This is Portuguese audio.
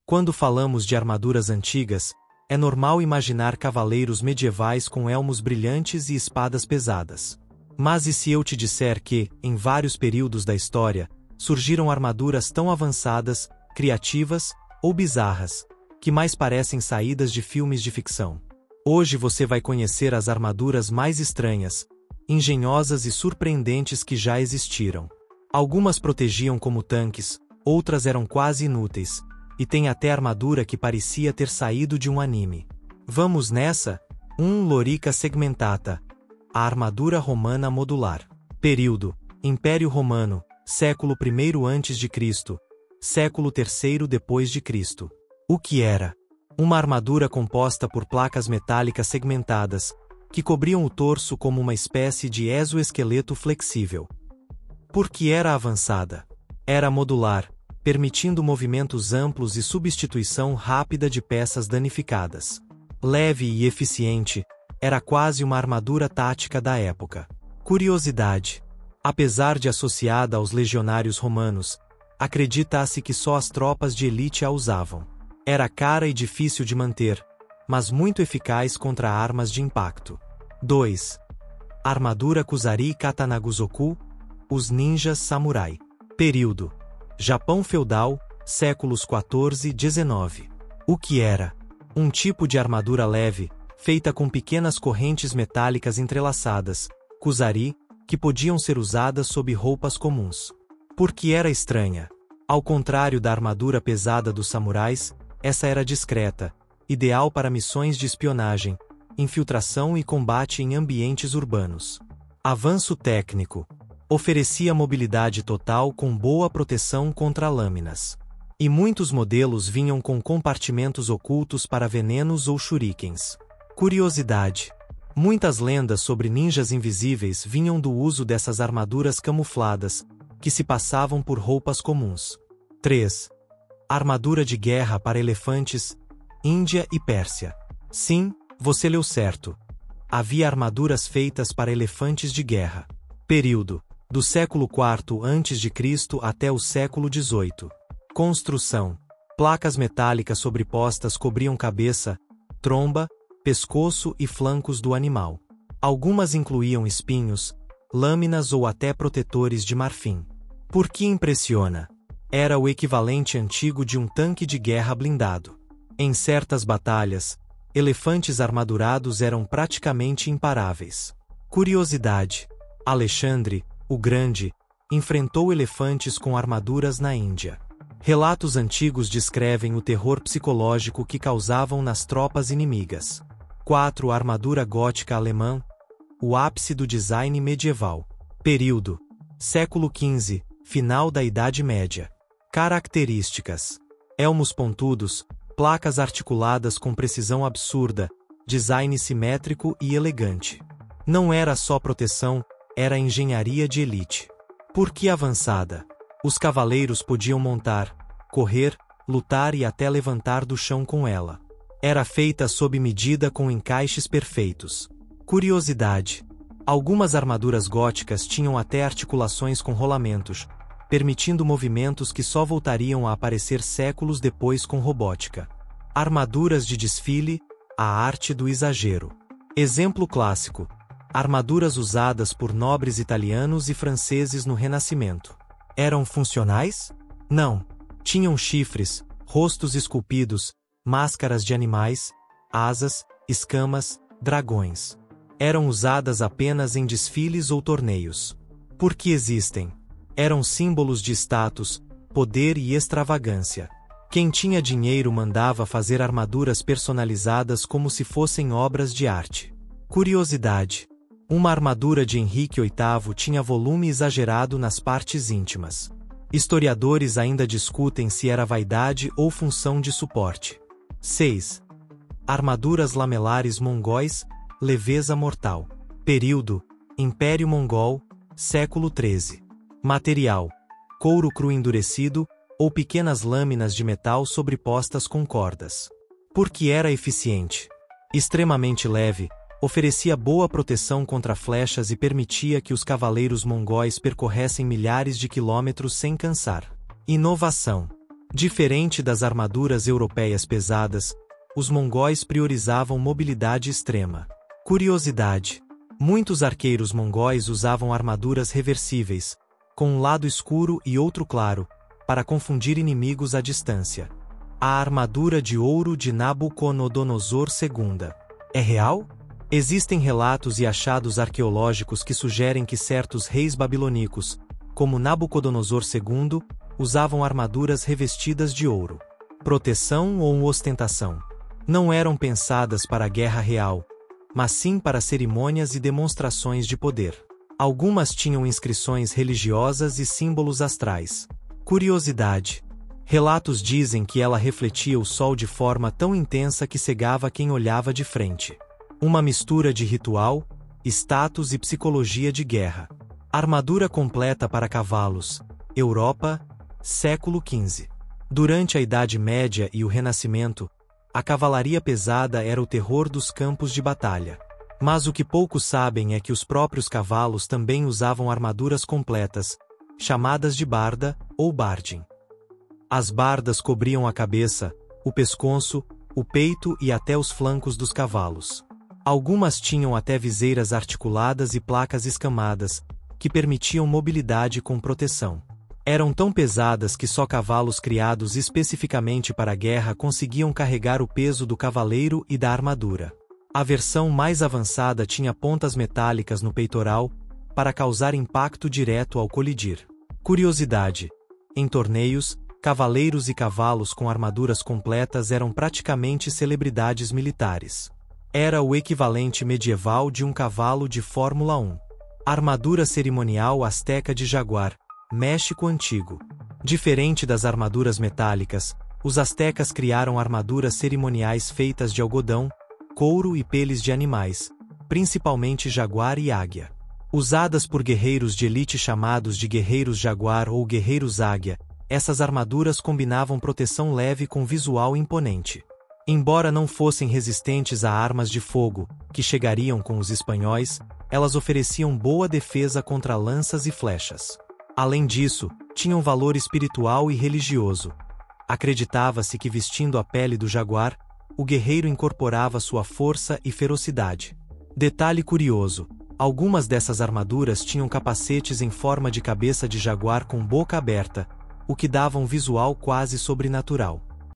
Quando falamos de armaduras antigas, é normal imaginar cavaleiros medievais com elmos brilhantes e espadas pesadas. Mas e se eu te disser que, em vários períodos da história, surgiram armaduras tão avançadas, criativas ou bizarras, que mais parecem saídas de filmes de ficção? Hoje você vai conhecer as armaduras mais estranhas, engenhosas e surpreendentes que já existiram. Algumas protegiam como tanques, outras eram quase inúteis, e tem até armadura que parecia ter saído de um anime. Vamos nessa? 1. Lorica segmentata. A armadura romana modular. Período: Império Romano, século I a.C., século III depois de Cristo. O que era? Uma armadura composta por placas metálicas segmentadas, que cobriam o torso como uma espécie de exoesqueleto flexível. Por que era avançada? Era modular, permitindo movimentos amplos e substituição rápida de peças danificadas. Leve e eficiente, era quase uma armadura tática da época. Curiosidade: apesar de associada aos legionários romanos, acredita-se que só as tropas de elite a usavam. Era cara e difícil de manter, mas muito eficaz contra armas de impacto. 2. Armadura Kusari Katanaguzoku, os ninjas samurai. Período: Japão feudal, séculos XIV e XIX. O que era? Um tipo de armadura leve, feita com pequenas correntes metálicas entrelaçadas, kusari, que podiam ser usadas sob roupas comuns. Por que era estranha? Ao contrário da armadura pesada dos samurais, essa era discreta, ideal para missões de espionagem, infiltração e combate em ambientes urbanos. Avanço técnico: oferecia mobilidade total com boa proteção contra lâminas. E muitos modelos vinham com compartimentos ocultos para venenos ou shurikens. Curiosidade: muitas lendas sobre ninjas invisíveis vinham do uso dessas armaduras camufladas, que se passavam por roupas comuns. 3. Armadura de guerra para elefantes, Índia e Pérsia. Sim, você leu certo. Havia armaduras feitas para elefantes de guerra. Período: do século IV a.C. até o século XVIII. Construção: placas metálicas sobrepostas cobriam cabeça, tromba, pescoço e flancos do animal. Algumas incluíam espinhos, lâminas ou até protetores de marfim. Por que impressiona? Era o equivalente antigo de um tanque de guerra blindado. Em certas batalhas, elefantes armadurados eram praticamente imparáveis. Curiosidade: Alexandre, o Grande, enfrentou elefantes com armaduras na Índia. Relatos antigos descrevem o terror psicológico que causavam nas tropas inimigas. 4. Armadura gótica alemã, o ápice do design medieval. Período: século XV, final da Idade Média. Características: elmos pontudos, placas articuladas com precisão absurda, design simétrico e elegante. Não era só proteção, era engenharia de elite. Por que avançada? Os cavaleiros podiam montar, correr, lutar e até levantar do chão com ela. Era feita sob medida com encaixes perfeitos. Curiosidade: algumas armaduras góticas tinham até articulações com rolamentos, permitindo movimentos que só voltariam a aparecer séculos depois com robótica. Armaduras de desfile, a arte do exagero. Exemplo clássico: armaduras usadas por nobres italianos e franceses no Renascimento. Eram funcionais? Não. Tinham chifres, rostos esculpidos, máscaras de animais, asas, escamas, dragões. Eram usadas apenas em desfiles ou torneios. Por que existem? Eram símbolos de status, poder e extravagância. Quem tinha dinheiro mandava fazer armaduras personalizadas como se fossem obras de arte. Curiosidade: uma armadura de Henrique VIII tinha volume exagerado nas partes íntimas. Historiadores ainda discutem se era vaidade ou função de suporte. 6. Armaduras lamelares mongóis, leveza mortal. Período: Império Mongol, século XIII. Material: couro cru endurecido, ou pequenas lâminas de metal sobrepostas com cordas. Por que era eficiente? Extremamente leve, oferecia boa proteção contra flechas e permitia que os cavaleiros mongóis percorressem milhares de quilômetros sem cansar. Inovação: Diferente das armaduras europeias pesadas, os mongóis priorizavam mobilidade extrema. Curiosidade: muitos arqueiros mongóis usavam armaduras reversíveis, com um lado escuro e outro claro, para confundir inimigos à distância. A armadura de ouro de Nabucodonosor II é real? Existem relatos e achados arqueológicos que sugerem que certos reis babilônicos, como Nabucodonosor II, usavam armaduras revestidas de ouro. Proteção ou ostentação? Não eram pensadas para a guerra real, mas sim para cerimônias e demonstrações de poder. Algumas tinham inscrições religiosas e símbolos astrais. Curiosidade: relatos dizem que ela refletia o sol de forma tão intensa que cegava quem olhava de frente. Uma mistura de ritual, status e psicologia de guerra. Armadura completa para cavalos. Europa, século XV. Durante a Idade Média e o Renascimento, a cavalaria pesada era o terror dos campos de batalha. Mas o que poucos sabem é que os próprios cavalos também usavam armaduras completas, chamadas de barda ou barding. As bardas cobriam a cabeça, o pescoço, o peito e até os flancos dos cavalos. Algumas tinham até viseiras articuladas e placas escamadas, que permitiam mobilidade com proteção. Eram tão pesadas que só cavalos criados especificamente para a guerra conseguiam carregar o peso do cavaleiro e da armadura. A versão mais avançada tinha pontas metálicas no peitoral, para causar impacto direto ao colidir. Curiosidade: em torneios, cavaleiros e cavalos com armaduras completas eram praticamente celebridades militares. Era o equivalente medieval de um cavalo de Fórmula 1. Armadura cerimonial asteca de jaguar, México Antigo. Diferente das armaduras metálicas, os astecas criaram armaduras cerimoniais feitas de algodão, couro e peles de animais, principalmente jaguar e águia. Usadas por guerreiros de elite chamados de guerreiros jaguar ou guerreiros águia, essas armaduras combinavam proteção leve com visual imponente. Embora não fossem resistentes a armas de fogo, que chegariam com os espanhóis, elas ofereciam boa defesa contra lanças e flechas. Além disso, tinham valor espiritual e religioso. Acreditava-se que vestindo a pele do jaguar, o guerreiro incorporava sua força e ferocidade. Detalhe curioso: algumas dessas armaduras tinham capacetes em forma de cabeça de jaguar com boca aberta, o que dava um visual quase sobrenatural.